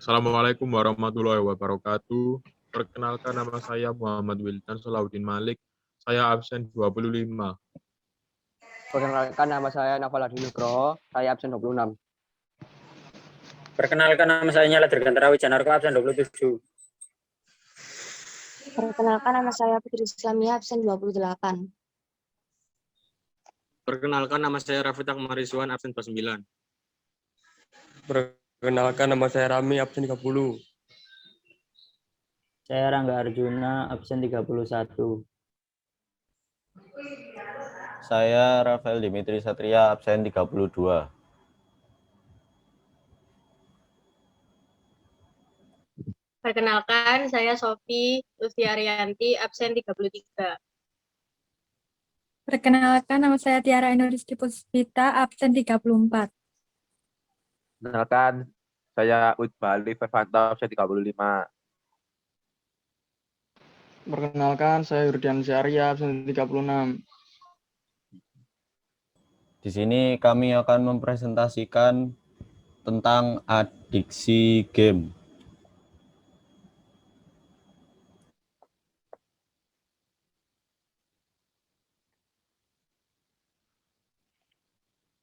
Assalamualaikum warahmatullahi wabarakatuh. Perkenalkan, nama saya Muhammad Wildan Salahuddin Malik. Saya absen 25. Perkenalkan, nama saya Naufal Hadi Nugroho, saya absen 26. Perkenalkan, nama saya Nyala Dirgantara Wijanarko, absen 27. Perkenalkan, nama saya Putri Islamia, absen 28. Perkenalkan, nama saya Rafita Kemariswan, absen 29. Perkenalkan, nama saya Rami, absen 30. Saya Rangga Arjuna, absen 31. Saya Rafael Dimitri Satria, absen 32. Perkenalkan, saya Sofi Lustiarianti, absen 33. Perkenalkan, nama saya Tiara Ainuriski Puspita, absen 34. Perkenalkan, saya Utbali Fervanto, absen 35. Perkenalkan, saya Yurdian Syarya, absen 36. Di sini kami akan mempresentasikan tentang adiksi game.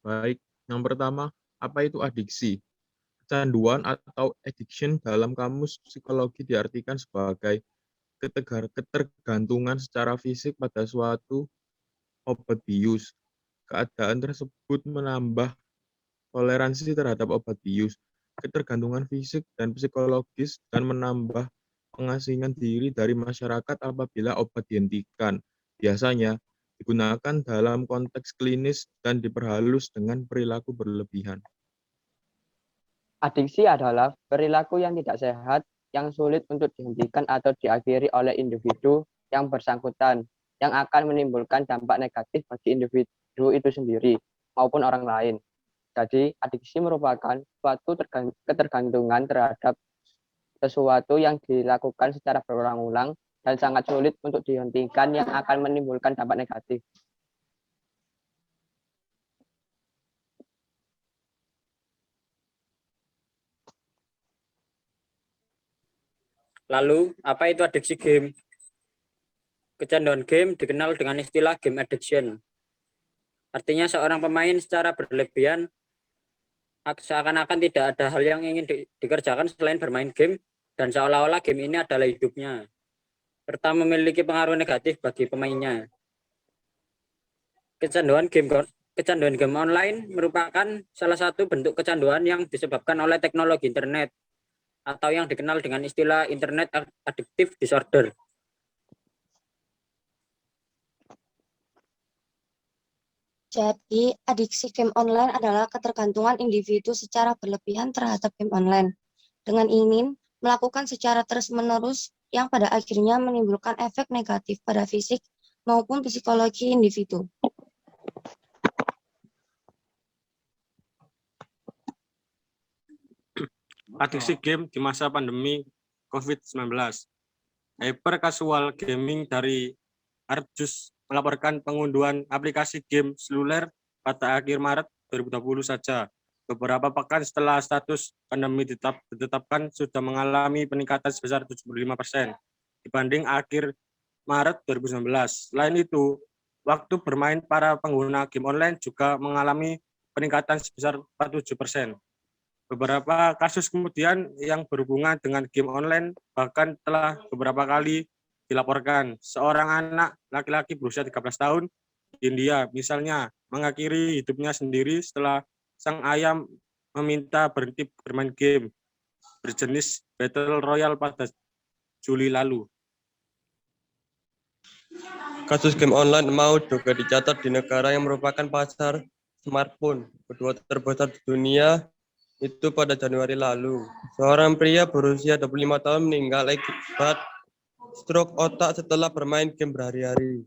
Baik, yang pertama, apa itu adiksi? Kecanduan atau addiction dalam kamus psikologi diartikan sebagai ketergantungan secara fisik pada suatu obat bius. Keadaan tersebut menambah toleransi terhadap obat bius, ketergantungan fisik dan psikologis, dan menambah pengasingan diri dari masyarakat apabila obat dihentikan. Biasanya digunakan dalam konteks klinis dan diperhalus dengan perilaku berlebihan. Adiksi adalah perilaku yang tidak sehat yang sulit untuk dihentikan atau diakhiri oleh individu yang bersangkutan, yang akan menimbulkan dampak negatif bagi individu itu sendiri maupun orang lain. Jadi, adiksi merupakan suatu ketergantungan terhadap sesuatu yang dilakukan secara berulang-ulang dan sangat sulit untuk dihentikan yang akan menimbulkan dampak negatif. Lalu, apa itu adiksi game? Kecanduan game dikenal dengan istilah game addiction. Artinya seorang pemain secara berlebihan seakan-akan tidak ada hal yang ingin dikerjakan selain bermain game, dan seolah-olah game ini adalah hidupnya, serta memiliki pengaruh negatif bagi pemainnya. Kecanduan game online merupakan salah satu bentuk kecanduan yang disebabkan oleh teknologi internet, atau yang dikenal dengan istilah Internet Addictive Disorder. Jadi, adiksi game online adalah ketergantungan individu secara berlebihan terhadap game online, dengan ingin melakukan secara terus-menerus yang pada akhirnya menimbulkan efek negatif pada fisik maupun psikologi individu. Adiksi game di masa pandemi COVID-19. Hyper Casual Gaming dari Arjus melaporkan pengunduhan aplikasi game seluler pada akhir Maret 2020 saja. Beberapa pekan setelah status pandemi ditetapkan sudah mengalami peningkatan sebesar 75% dibanding akhir Maret 2019. Selain itu, waktu bermain para pengguna game online juga mengalami peningkatan sebesar 47%. Beberapa kasus kemudian yang berhubungan dengan game online bahkan telah beberapa kali dilaporkan. Seorang anak laki-laki berusia 13 tahun di India misalnya mengakhiri hidupnya sendiri setelah sang ayah meminta berhenti bermain game berjenis Battle Royale pada Juli lalu. Kasus game online mau juga dicatat di negara yang merupakan pasar smartphone kedua terbesar di dunia, itu pada Januari lalu. Seorang pria berusia 25 tahun meninggal akibat stroke otak setelah bermain game berhari-hari.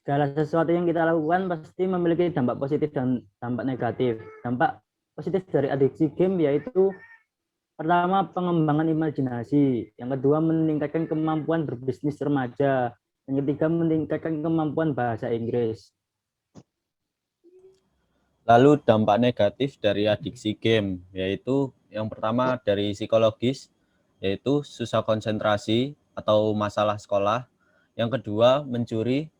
Segala sesuatu yang kita lakukan pasti memiliki dampak positif dan dampak negatif. Dampak positif dari adiksi game yaitu pertama, pengembangan imajinasi. Yang kedua, meningkatkan kemampuan berbisnis remaja. Yang ketiga, meningkatkan kemampuan bahasa Inggris. Lalu dampak negatif dari adiksi game, yaitu yang pertama dari psikologis, yaitu susah konsentrasi atau masalah sekolah. Yang kedua, mencuri.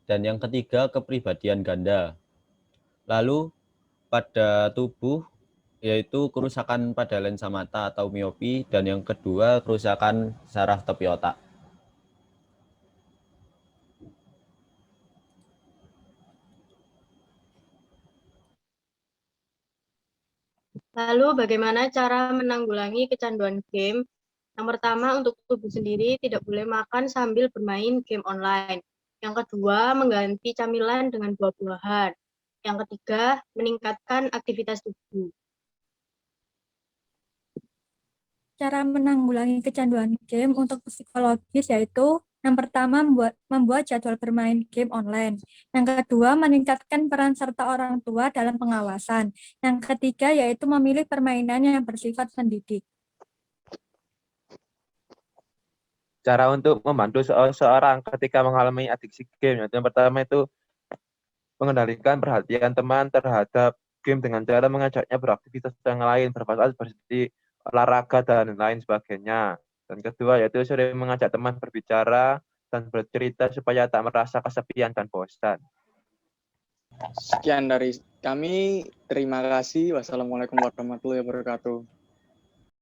Dan yang ketiga, kepribadian ganda. Lalu pada tubuh, yaitu kerusakan pada lensa mata atau miopi. Dan yang kedua, kerusakan saraf tepi otak. Lalu bagaimana cara menanggulangi kecanduan game? Yang pertama, untuk tubuh sendiri tidak boleh makan sambil bermain game online. Yang kedua, mengganti camilan dengan buah-buahan. Yang ketiga, meningkatkan aktivitas tubuh. Cara menanggulangi kecanduan game untuk psikologis yaitu yang pertama membuat jadwal bermain game online. Yang kedua, meningkatkan peran serta orang tua dalam pengawasan. Yang ketiga yaitu memilih permainan yang bersifat pendidik. Cara untuk membantu seorang ketika mengalami adiksi game. Yang pertama itu mengendalikan perhatian teman terhadap game dengan cara mengajaknya beraktivitas yang lain, bermanfaat seperti olahraga dan lain sebagainya. Dan kedua yaitu sering mengajak teman berbicara dan bercerita supaya tak merasa kesepian dan bosan. Sekian dari kami. Terima kasih. Wassalamualaikum warahmatullahi wabarakatuh.